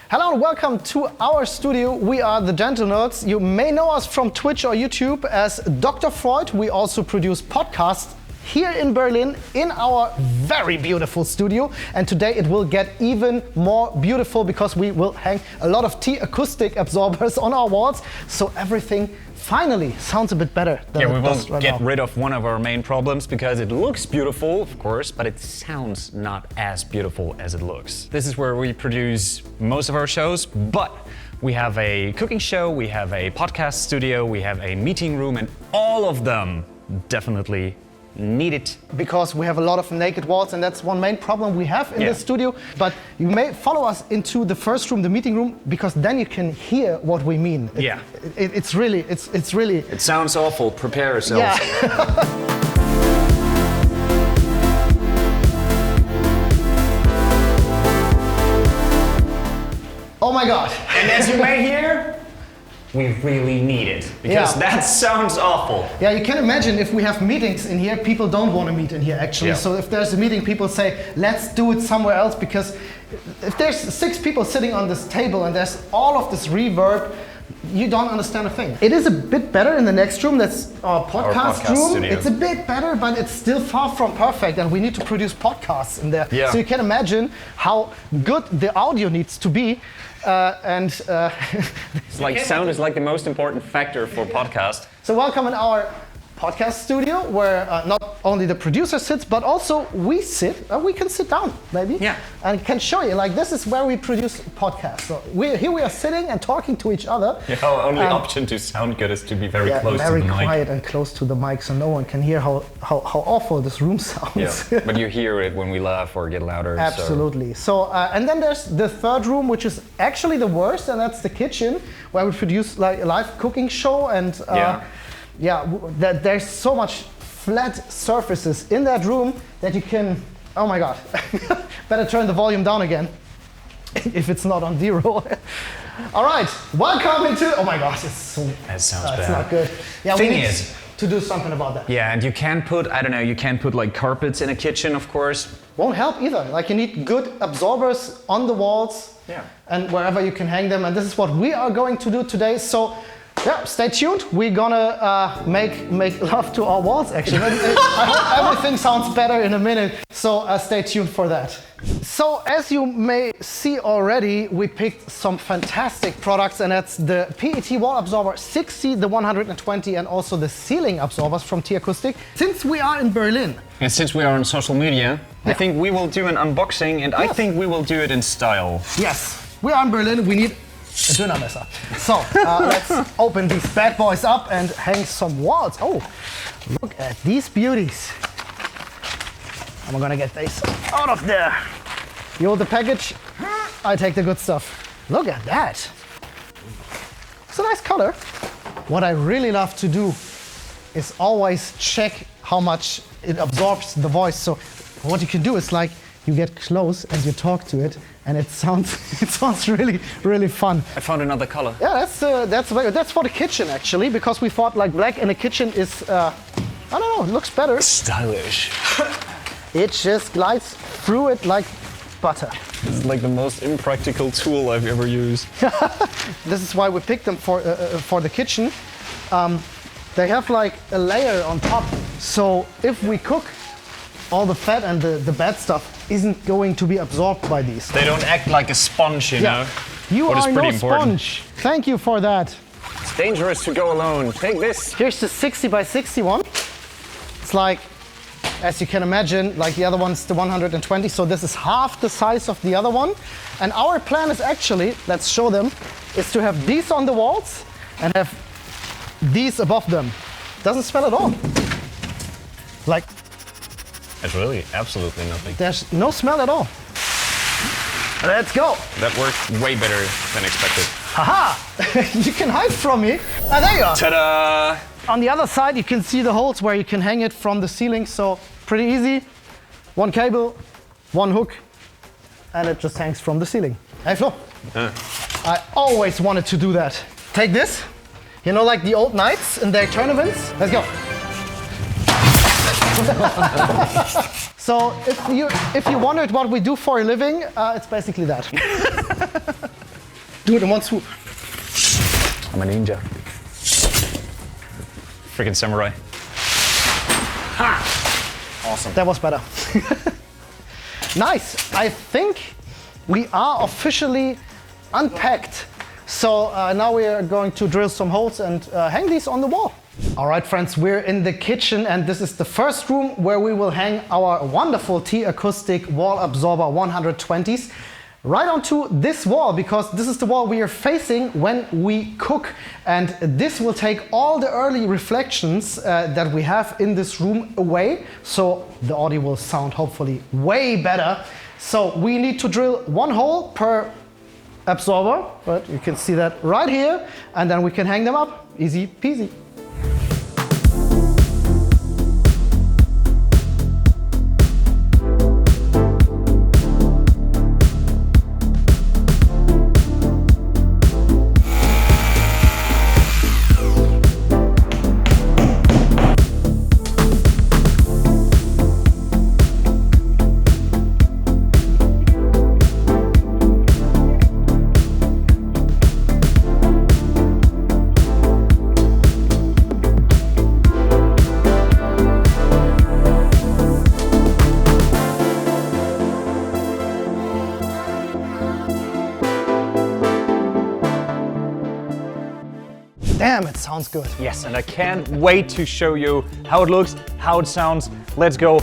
Hello and welcome to our studio. We are the Dental Nerds. You may know us from Twitch or YouTube as Doktor Froid. We also produce podcasts here in Berlin in our very beautiful studio. And today it will get even more beautiful because we will hang a lot of t.akustik absorbers on our walls. So everything finally sounds a bit better than we will right get now. rid of one of our main problems because it looks beautiful, of course, but it sounds not as beautiful as it looks. This is where we produce most of our shows, but we have a cooking show, we have a podcast studio, we have a meeting room, and all of them definitely need it. Because we have a lot of naked walls, and that's one main problem we have in the studio. But you may follow us into the first room, the meeting room, because then you can hear what we mean. It's really. It sounds awful. Prepare yourself. Yeah. Oh my God. And as you may hear, we really need it, because that sounds awful. Yeah, you can imagine if we have meetings in here, people don't want to meet in here actually. So if there's a meeting, people say, let's do it somewhere else, because if there's 6 people sitting on this table and there's all of this reverb, you don't understand a thing. It is a bit better in the next room, that's our podcast room. Studio. It's a bit better, but it's still far from perfect, and we need to produce podcasts in there. Yeah. So you can imagine how good the audio needs to be. It's like sound is like the most important factor for podcast. So welcome in our podcast studio, where not only the producer sits, but also we sit. We can sit down, maybe. Yeah. And can show you, like, this is where we produce podcasts. So here we are sitting and talking to each other. Yeah, our only option to sound good is to be very close to the mic. Very quiet and close to the mic, so no one can hear how awful this room sounds. Yeah, but you hear it when we laugh or get louder. Absolutely. So and then there's the third room, which is actually the worst, and that's the kitchen, where we produce like a live cooking show. And there's so much flat surfaces in that room that you can, oh my God, better turn the volume down again if it's not on 0. All right, welcome into, oh my gosh, That sounds bad. it's not good. Yeah, Thing we need is, to do something about that. Yeah, and you can't put, I don't know, you can't put like carpets in a kitchen, of course. Won't help either. Like, you need good absorbers on the walls and wherever you can hang them. And this is what we are going to do today. So yeah, stay tuned. We're gonna make love to our walls, actually. I hope everything sounds better in a minute, so stay tuned for that. So as you may see already, we picked some fantastic products, and that's the PET wall absorber 60, the 120, and also the ceiling absorbers from t.akustik. Since we are in Berlin, And since we are on social media, I think we will do an unboxing, and I think we will do it in style. yes, we are in Berlin, we need a Dönermesser. So let's open these bad boys up and hang some walls. Oh, look at these beauties. I'm gonna get these out of there. You hold the package, I take the good stuff. Look at that. It's a nice color. What I really love to do is always check how much it absorbs the voice. So what you can do is, like, you get close and you talk to it, and it sounds really, really fun. I found another color. Yeah, that's for the kitchen actually, because we thought like black in the kitchen is, I don't know, it looks better. Stylish. It just glides through it like butter. It's like the most impractical tool I've ever used. This is why we picked them for the kitchen. They have like a layer on top, so if we cook, all the fat and the bad stuff isn't going to be absorbed by these. They don't act like a sponge, you know? You What is are pretty no important. sponge. Thank you for that. It's dangerous to go alone. Take this. Here's the 60 by 61. It's like, as you can imagine, like the other one's the 120, so this is half the size of the other one. And our plan is actually, let's show them, is to have these on the walls and have these above them. Doesn't smell at all. Like, It's really absolutely nothing. there's no smell at all. Let's go. That worked way better than expected. Haha! You can hide from me. Ah, there you are. Ta-da! On the other side, you can see the holes where you can hang it from the ceiling. So pretty easy. One cable, one hook, and it just hangs from the ceiling. Hey Flo, I always wanted to do that. Take this, you know, like the old knights in their tournaments. Let's go. So if you wondered what we do for a living, it's basically that. Do it in one swoop. I'm a ninja. Freaking samurai. Ha! Awesome. That was better. Nice. I think we are officially unpacked. So now we are going to drill some holes and hang these on the wall. All right, friends, we're in the kitchen and this is the first room where we will hang our wonderful T.akustik wall absorber 120s right onto this wall, because this is the wall we are facing when we cook, and this will take all the early reflections that we have in this room away, so the audio will sound hopefully way better. So we need to drill one hole per absorber, but you can see that right here, and then we can hang them up. Easy peasy. Damn, it sounds good. Yes, and I can't wait to show you how it looks, how it sounds. Let's go.